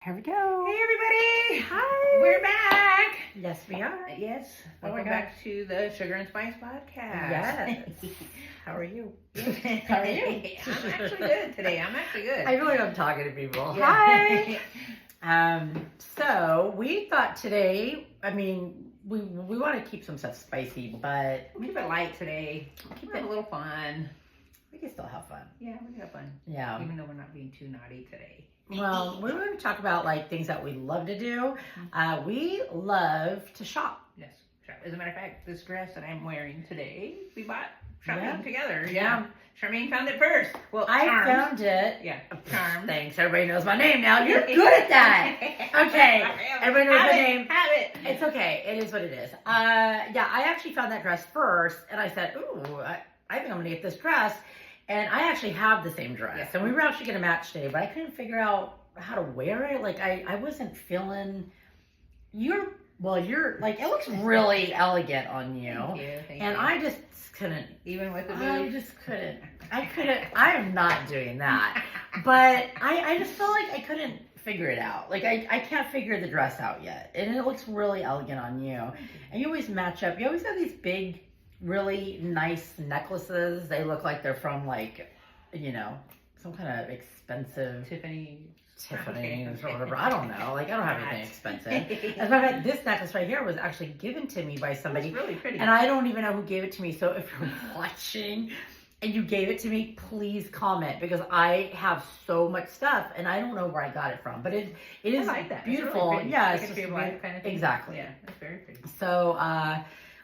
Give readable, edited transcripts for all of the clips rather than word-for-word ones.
Here we go. Hey everybody! Hi. We're back! Yes, we are. Yes. Welcome Welcome back to the Sugar and Spice Podcast. Yes. How are you? How are you? I'm actually good today. I'm actually good. I feel like I'm talking to people. Yeah. Hi. So we thought today, we want to keep some stuff spicy, but We'll keep it light today. Keep it a little fun. we can still have fun. Yeah, we can have fun. Yeah. Even though we're not being too naughty today. Well, we're going to talk about like things that we love to do. We love to shop. Yes. As a matter of fact, this dress that I'm wearing today, we bought shopping together. Yeah. Charmaine found it first. Well, I Charmed. found it. Yeah. Charmed. Thanks. Everybody knows my name now. You're good at that. Okay. Everybody knows my name. Have it. It's okay. It is what it is. Yeah, I actually found that dress first, and I said, ooh, I think I'm going to get this dress. And I actually have the same dress. Yeah. And we were actually going to match today, but I couldn't figure out how to wear it. Like, I wasn't feeling... You're like, it looks really elegant on you. Thank you. And I just couldn't. Even with the I boobs? just couldn't. I am not doing that. But I just felt like I couldn't figure it out. Like, I can't figure the dress out yet. And it looks really elegant on you. And you always match up. You always have these big, really nice necklaces. They look like they're from, like, you know, some kind of expensive Tiffany or whatever. I don't know. Like, I don't have anything expensive. As a matter of fact, this necklace right here was actually given to me by somebody. It's really pretty. And I don't even know who gave it to me. So if you're watching and you gave it to me, please comment, because I have so much stuff and I don't know where I got it from. But it is like that. beautiful. It's really Yeah, like it's a just tree of life kind of thing. Exactly. Yeah, it's very pretty. So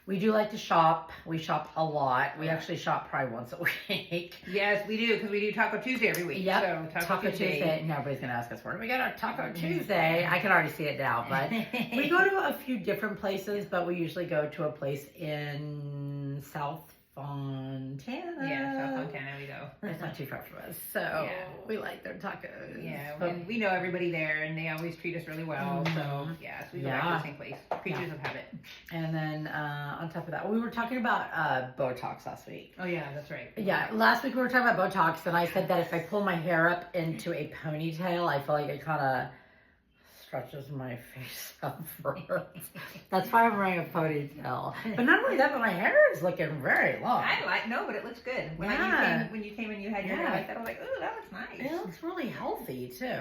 we do like to shop. We shop a lot. We actually shop probably once a week. Yes, we do, because we do Taco Tuesday every week. Yep. So Taco Tuesday. And everybody's going to ask us, where do we get our Taco Tuesday? I can already see it now, but we go to a few different places, but we usually go to a place in South Fontana. Yeah, South Montana we go. It's not too far from us, so we like their tacos. Yeah, But- and we know everybody there, and they always treat us really well. So, yes, we go back to the same place. Creatures of habit. And then on top of that, we were talking about Botox last week. Oh, yeah, that's right. Yeah, last week we were talking about Botox, and I said that if I pull my hair up into a ponytail, I feel like it kind of stretches my face upwards. That's why I'm wearing a ponytail. But not only that, but my hair is looking very long. But it looks good. When you came and you had your hair like that, I was like, oh, that looks nice. It looks really healthy, too.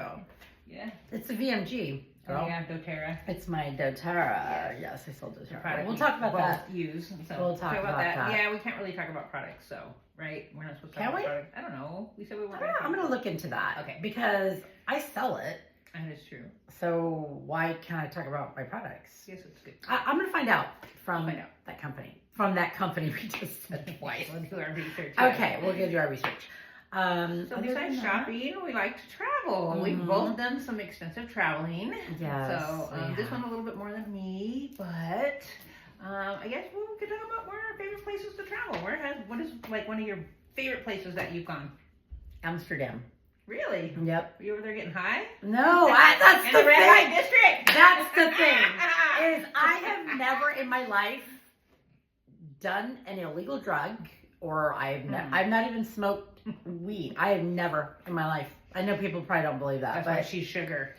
Yeah. It's a VMG. Girl. Oh, yeah, doTERRA. It's my doTERRA. Yes, I still doTERRA. We'll You talk about both that. Use. So We'll talk about that. Yeah, we can't really talk about products, so, right? We're not supposed to talk Can about we? products. I don't know. We said we weren't I'm going to look into that. Okay. Because I sell it. That is true. So why can't I talk about my products? Yes, it's good. I'm going to find out from Find out. that company. From that company we just said twice. We'll do our research. Okay, we'll do our research. So other besides than that- shopping, we like to travel. We've Mhm. both done some extensive traveling. Yes, So we this have. one a little bit more than me, but I guess we could talk about where our favorite places to travel. What is like one of your favorite places that you've gone? Amsterdam. Really? Yep. Were you over there getting high? No, that's In the the red light thing. district. That's the thing. Is I have never in my life done an illegal drug, or I've not even smoked weed. I have never in my life. I know people probably don't believe that, That's but why she's sugar.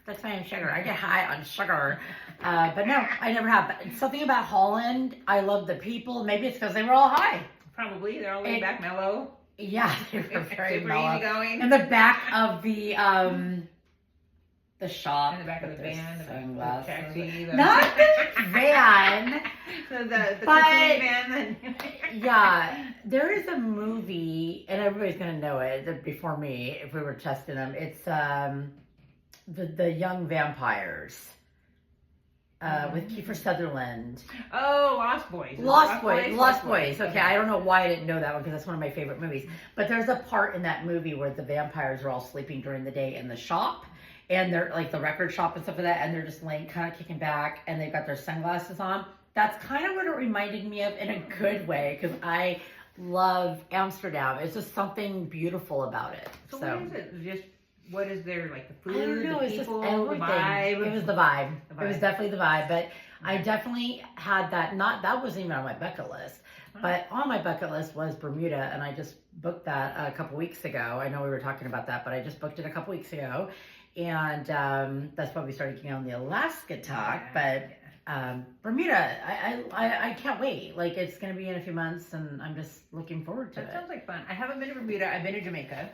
that's why I'm sugar. I get high on sugar. But no, I never have. But something about Holland, I love the people. Maybe it's because they were all high. Probably. They're all laid back mellow. Yeah, they were very Super mellow. easygoing. In the back of the shop. In the back of the with their van, the sunglasses. taxi, Not the van. the But- cooking van. Yeah, there is a movie, and everybody's gonna know it before me if we were testing them. It's the Young Vampires with Kiefer Sutherland. Oh, Lost Boys. Lost Boys. Okay, I don't know why I didn't know that one because that's one of my favorite movies. But there's a part in that movie where the vampires are all sleeping during the day in the shop, and they're like the record shop and stuff like that, and they're just laying, kind of kicking back, and they've got their sunglasses on. That's kind of what it reminded me of in a good way, because I love Amsterdam. It's just something beautiful about it. So what is it? Just what is there, like the food, I don't know, the it's people, just everything. the vibe? It was the vibe. The It was vibe. definitely the vibe. But I definitely had that. That wasn't even on my bucket list. But on my bucket list was Bermuda, and I just booked that a couple weeks ago. I know we were talking about that, but I just booked it a couple weeks ago. And that's why we started getting on the Alaska talk. But Bermuda, I can't wait. Like, it's going to be in a few months, and I'm just looking forward to That it. sounds like fun. I haven't been to Bermuda. I've been to Jamaica.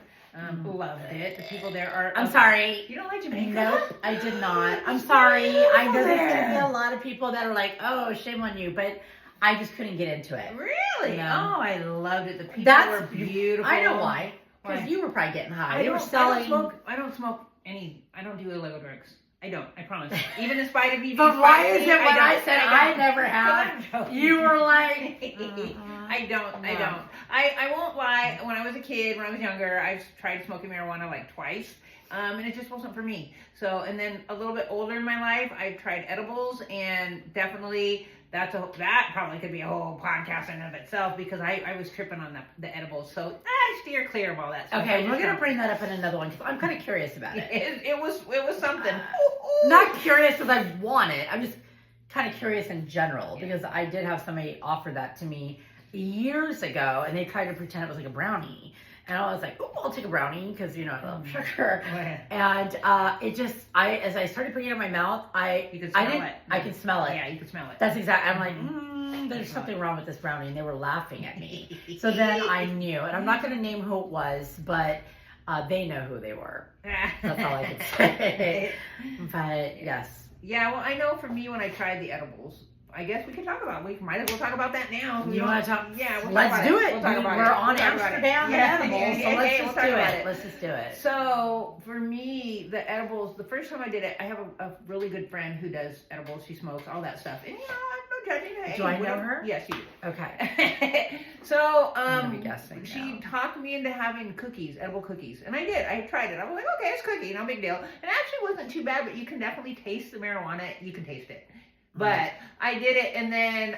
Loved it. The people there are. I'm sorry. You don't like Jamaica? Nope, I did not. I'm sorry. I know there's going to be a lot of people that are like, oh, shame on you. But I just couldn't get into it. Really? Yeah. Oh, I loved it. The people That's were beautiful. I know why. Why? Because you were probably getting high. I They were don't selling. I don't smoke any. I don't do illegal drugs. I don't. I promise. Even in spite of me. But being why spicy, is it when I said I don't. never have, I'm joking. you were like, I don't. I won't lie. When I was a kid, when I was younger, I tried smoking marijuana like twice. And it just wasn't for me. So, and then a little bit older in my life, I've tried edibles, and definitely that probably could be a whole podcast in and of itself, because I was tripping on the edibles. So I steer clear of all that stuff. Okay, we're gonna bring that up in another one because I'm kind of curious about it. It was something. Not curious because I want it. I'm just kind of curious in general because I did have somebody offer that to me years ago, and they tried to pretend it was like a brownie. And I was like, oh, I'll take a brownie because, you know, I love sugar. And as I started putting it in my mouth, You can smell it. I can smell it. Yeah, you can smell it. That's exactly, I'm like, there's something wrong with this brownie. And they were laughing at me. So then I knew, and I'm not going to name who it was, but they know who they were. That's all I can say. But yes. Yeah, well, I know for me when I tried the edibles, I guess we can talk about it. We might as well talk about that now. You want to talk? Yeah, we'll let's talk do about it. We'll talk about We're it. on We'll talk about it. Amsterdam and edibles, so let's just do it. it. Let's just do it. So for me, the edibles, the first time I did it, I have a really good friend who does edibles. She smokes all that stuff, and you know, I'm no judging. Hey, Do I know her? Yes, you do. Okay. So I'm gonna be guessing she now. talked me into having cookies, edible cookies, and I did. I tried it. I was like, okay, it's cookie, no big deal. It actually wasn't too bad, but you can definitely taste the marijuana. You can taste it. But I did it, and then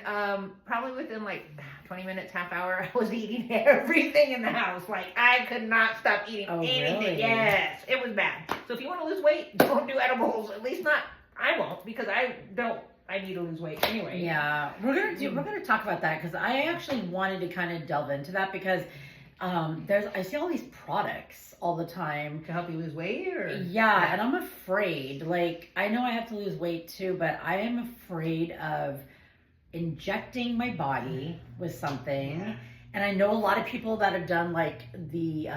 probably within like 20 minutes, half hour, I was eating everything in the house. Like, I could not stop eating anything. Really? Yes, it was bad. So if you want to lose weight, don't do edibles. At least not, I won't, because I need to lose weight anyway. Yeah, we're gonna talk about that because I actually wanted to kind of delve into that because I see all these products all the time To help you lose weight, or? Yeah, and I'm afraid. Like, I know I have to lose weight too, but I am afraid of injecting my body with something. Yeah. And I know a lot of people that have done like the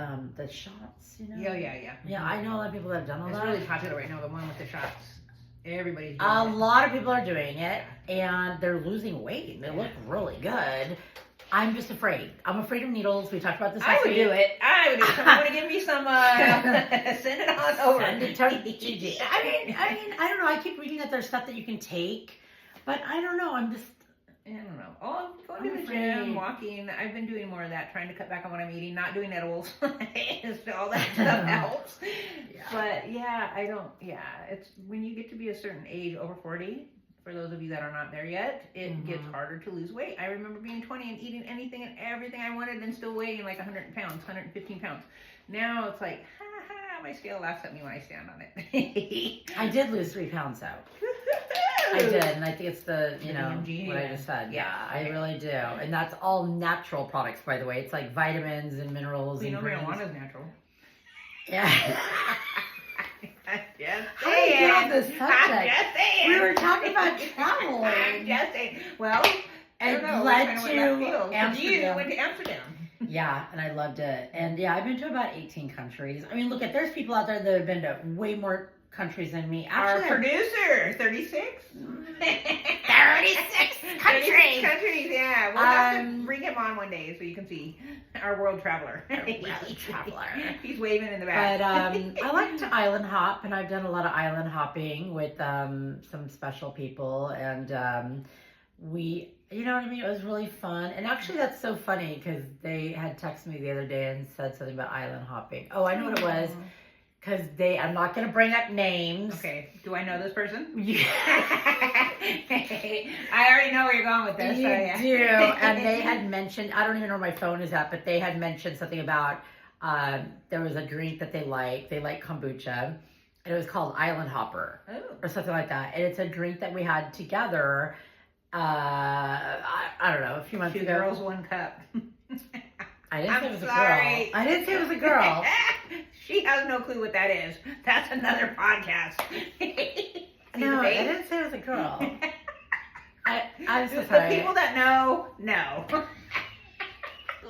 shots, you know. Yeah. Yeah, I know a lot of people that have done all It's that. really popular right now, the one with the shots. Everybody's doing A it. lot of people are doing it, and they're losing weight. And they look really good. I'm just afraid. I'm afraid of needles. We talked about this I last would week. do it. I would do it. Someone to give me some, send it on over. Send it to Gigi. I mean, I don't know. I keep reading that there's stuff that you can take, but I don't know. I'm just. I don't know. Oh, going to I'm the afraid. gym, walking. I've been doing more of that, trying to cut back on what I'm eating, not doing edibles. All that stuff helps. Yeah. But yeah, it's when you get to be a certain age, over 40, for those of you that are not there yet, it gets harder to lose weight. I remember being 20 and eating anything and everything I wanted and still weighing like 100 pounds, 115 pounds. Now it's like, my scale laughs at me when I stand on it. I did lose 3 pounds though. I did, and I think it's the BMG, what I just said. Yeah, I really do, and that's all natural products, by the way. It's like vitamins and minerals. You know, and greens. marijuana's natural. Yeah. Just How did we get on this subject? I'm just saying. We were talking about traveling. I'm just saying. Well, I It don't know. led Kind of to went left field. Amsterdam. You went to Amsterdam. Yeah, and I loved it. And yeah, I've been to about 18 countries. I mean, look, there's people out there that have been to way more countries than me. Our Actually, producer, 36? 36 countries. 36 countries, yeah. We'll have to bring him on one day so you can see our world traveler. World traveler. He's waving in the back. But I like to island hop, and I've done a lot of island hopping with some special people, and we, you know what I mean? It was really fun. And actually, that's so funny because they had texted me the other day and said something about island hopping. Oh, I know what it was. Because I'm not going to bring up names. Okay, do I know this person? Yeah. I already know where you're going with this. You so yeah. do. And they had mentioned, I don't even know where my phone is at, but they had mentioned something about there was a drink that they like. They like kombucha. And it was called Island Hopper. Oh. Or something like that. And it's a drink that we had together, I don't know, a few months Two ago. girls, one cup. I didn't say it was a girl. sorry. I didn't say it was a girl. She has no clue what that is. That's another podcast. No, I didn't say it was a girl. I'm so sorry. The people that know.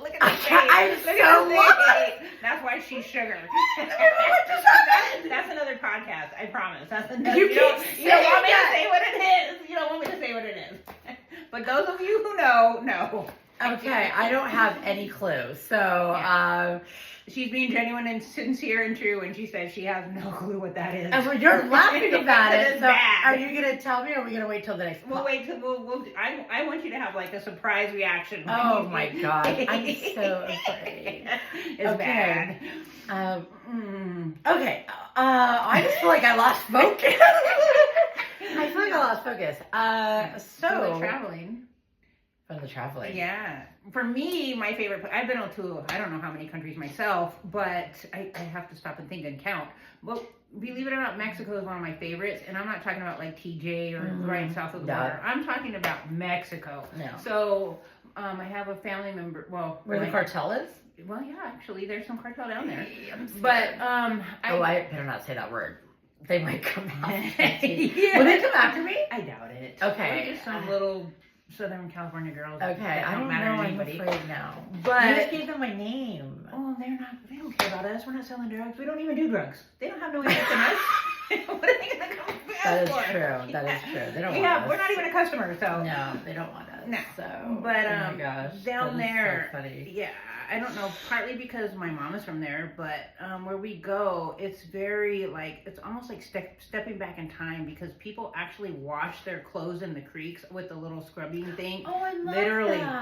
Look at the face. I'm Look so at the lost. face. That's why she's sugar. What just happened? That's another podcast. I promise. That's another. You You don't keep want me saying to say what it is. You don't want me to say what it is. But those of you who know. Okay, I don't have any clue. So, She's being genuine and sincere and true when she says she has no clue what that is. and when you're laughing about That it, is so bad. are you going to tell me or are we going to wait till the next We'll wait till I want you to have like a surprise reaction. Oh my God. I'm so afraid. It's bad. Okay. I just feel like I lost focus. I feel like I lost focus. So traveling. From the traveling. Yeah. For me, my favorite, I've been to, I don't know how many countries myself, but I have to stop and think and count. But believe it or not, Mexico is one of my favorites. And I'm not talking about like TJ or right south of the border. I'm talking about Mexico. No. So I have a family member, well. Where the cartel is? Well, yeah, actually, there's some cartel down there. But, I better not say that word. They might come after me. Yeah. Will they come after me? I doubt it. Okay. We're just some little Southern California girls. Okay, that I don't matter know. to I'm anybody. afraid now. But you just gave them my name. Oh, they don't care about us. We're not selling drugs. We don't even do drugs. They don't have no interest in us. What are they gonna come for? That is true. That is true. They don't want us. We're not even a customer, so no, they don't want us. No. So, but oh my gosh, down that is there, so funny. yeah, I don't know. Partly because my mom is from there, but where we go, it's very like it's almost like stepping back in time because people actually wash their clothes in the creeks with the little scrubbing thing. Oh, I love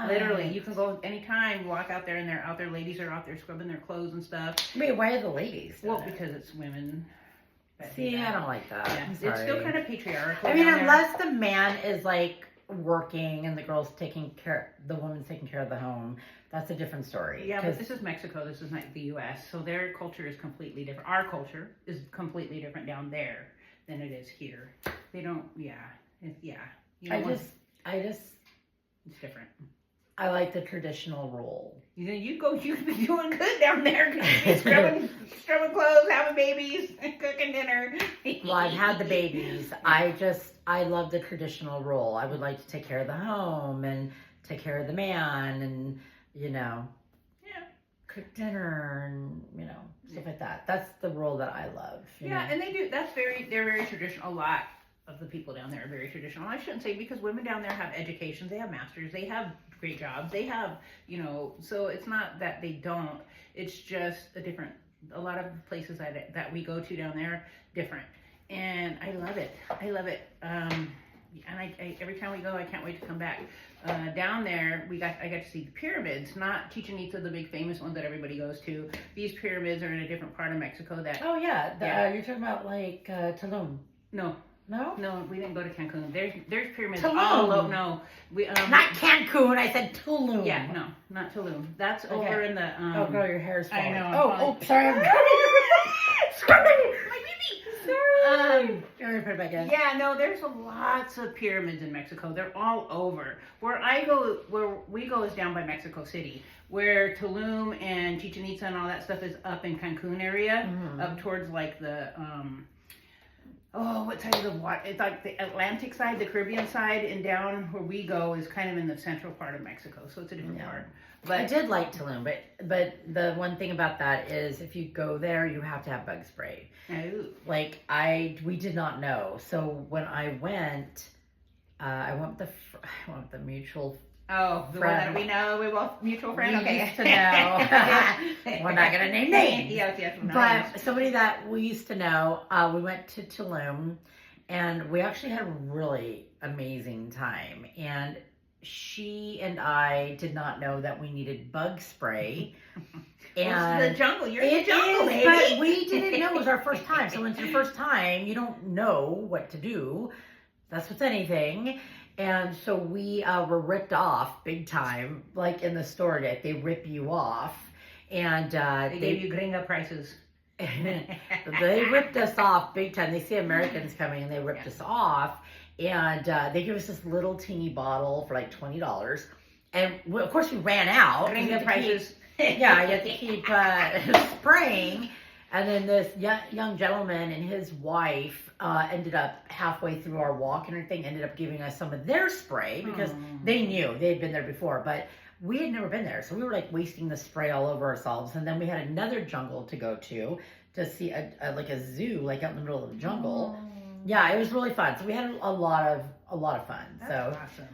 Literally, you can go anytime, walk out there, and they're out there. Ladies are out there scrubbing their clothes and stuff. Wait, why are the ladies? Well, because it's women. See, I don't like that. Yeah. I'm sorry. It's still kind of patriarchal. I mean, down there. unless the man is like working and the the woman's taking care of the home, that's a different story. Yeah, but this is Mexico. This is not the U.S. So their culture is completely different. Our culture is completely different down there than it is here. They don't. Yeah. You know, it's different. I like the traditional role. You'd be doing good down there because you'd be scrubbing clothes, having babies, cooking dinner. Well, I've had the babies. I love the traditional role. I would like to take care of the home and take care of the man and, cook dinner and, stuff like that. That's the role that I love. You know? And they do. They're very traditional. A lot of the people down there are very traditional. I shouldn't say because women down there have educations. They have masters. They have great jobs. They have, so it's not that they don't. It's just a lot of places that we go to down there, different. And I love it. And I every time we go, I can't wait to come back. Down there, I got to see the pyramids, not Chichen Itza, the big famous ones that everybody goes to. These pyramids are in a different part of Mexico. Oh yeah, you're talking about like Tulum. No, we didn't go to Cancun. There's pyramids Tulum. all over. No, we not Cancun. I said Tulum. Yeah, no, not Tulum. That's over in the. Oh girl, your hair is falling. I know. Sorry. I'm sorry. My baby. Sorry. Let me put it back in. Yeah, no, there's lots of pyramids in Mexico. They're all over. Where we go is down by Mexico City. Where Tulum and Chichen Itza and all that stuff is up in Cancun area, up towards like the what side of the water? It's like the Atlantic side, the Caribbean side, and down where we go is kind of in the central part of Mexico. So it's a different part. But I did like Tulum, but the one thing about that is if you go there, you have to have bug spray. Oh. Like we did not know. So when I went, I went with the mutual. Oh, the one that we know, we both mutual friend. Okay, used to know. We're not gonna name names. Yes. But somebody that we used to know, we went to Tulum, and we actually had a really amazing time. And she and I did not know that we needed bug spray. And it's the jungle. You're in the jungle, baby. But we didn't know it was our first time. So when it's your first time, you don't know what to do. That's with anything. And so we were ripped off big time, like in the store. They rip you off, and they gave you gringa prices. They ripped us off big time. They see Americans coming, and they ripped us off. And they give us this little teeny bottle for like $20. And of course we ran out. Gringa prices. Yeah, you have to keep spraying. And then this young gentleman and his wife ended up halfway through our walk and everything, ended up giving us some of their spray because they knew they had been there before, but we had never been there. So we were like wasting the spray all over ourselves. And then we had another jungle to go to see like a zoo, like out in the middle of the jungle. Yeah, it was really fun. So we had a lot of fun. That's awesome.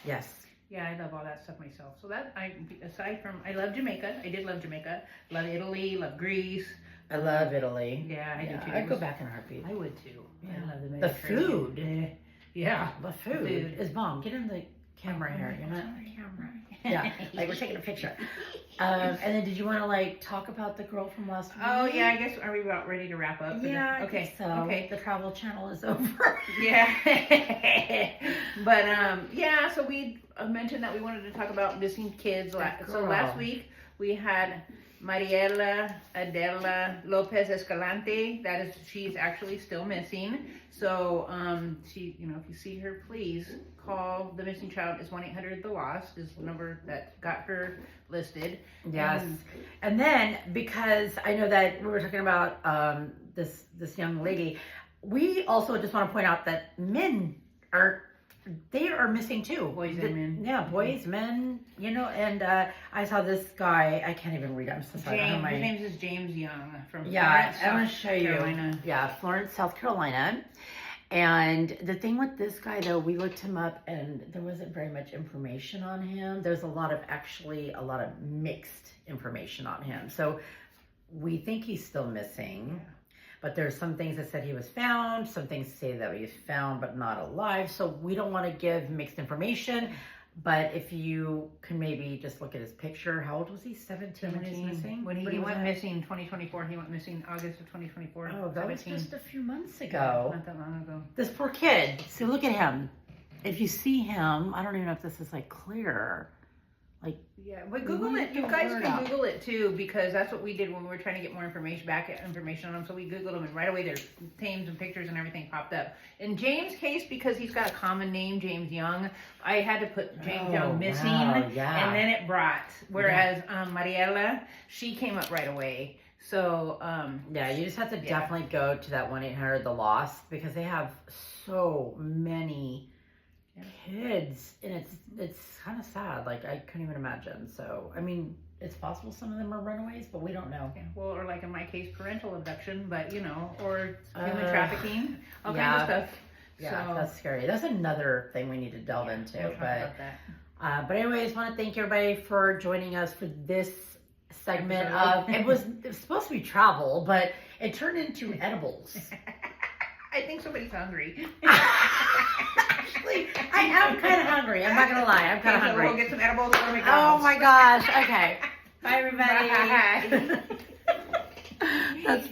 Yes. Yeah, I love all that stuff myself. So aside from, I love Jamaica. I did love Jamaica. Love Italy. Love Greece. I love Italy. Yeah, I do too. I'd go back in a heartbeat. I would too. Yeah. I love the The Mediterranean. food. Yeah. The food is bomb. Get in the camera here. You're not. Camera. Yeah, like we're taking a picture. And then did you want to like talk about the girl from last week? Oh yeah, I guess are we about ready to wrap up? Yeah, Okay. I think so. Okay. The travel channel is over. Yeah. But yeah, so we mentioned that we wanted to talk about missing kids. So last week we had Mariela Adela Lopez Escalante. She's actually still missing. So she, if you see her, please call the missing child. It's 1-800-THE-LOST is the number that got her listed. Yes. And then because I know that we were talking about this young lady, we also just want to point out that men are missing too. Boys and men. Yeah, boys, men, and I saw this guy, I can't even read it, I'm so sorry. His name is James Young from Yeah, Florence, I'm going to show you. Carolina. Yeah, Florence, South Carolina. And the thing with this guy though, we looked him up and there wasn't very much information on him. There's a lot of mixed information on him. So we think he's still missing. Yeah. But there's some things that said he was found, some things say that he was found but not alive. So we don't want to give mixed information. But if you can maybe just look at his picture. How old was he? 17 when he's missing? When he went missing in 2024. He went missing August of 2024. Oh, that 17. was just a few months ago. Not that long ago. This poor kid. See, look at him. If you see him, I don't even know if this is like clear. Yeah, but Google it. You guys can Google it too, because that's what we did when we were trying to get more information on him. So we Googled him, and right away there's names and pictures and everything popped up. In James' case, because he's got a common name, James Young, I had to put James Young missing, and then it brought. Whereas Mariela, she came up right away. So yeah, you just have to definitely go to that 1-800-THE-LOST because they have so many kids, and it's kind of sad. Like I couldn't even imagine. So I mean, it's possible some of them are runaways, but we don't know. Yeah, well, or like in my case, parental abduction, but or human trafficking, all kinds of stuff. Yeah, so, that's scary. That's another thing we need to delve into. We'll talk about that. But anyways, want to thank everybody for joining us for this segment of it was supposed to be travel, but it turned into edibles. I think somebody's hungry. Actually, I am kind of hungry. I'm not gonna lie. I'm kind of hungry. We'll get some edibles or Oh my gosh. Okay. Bye, everybody. Bye.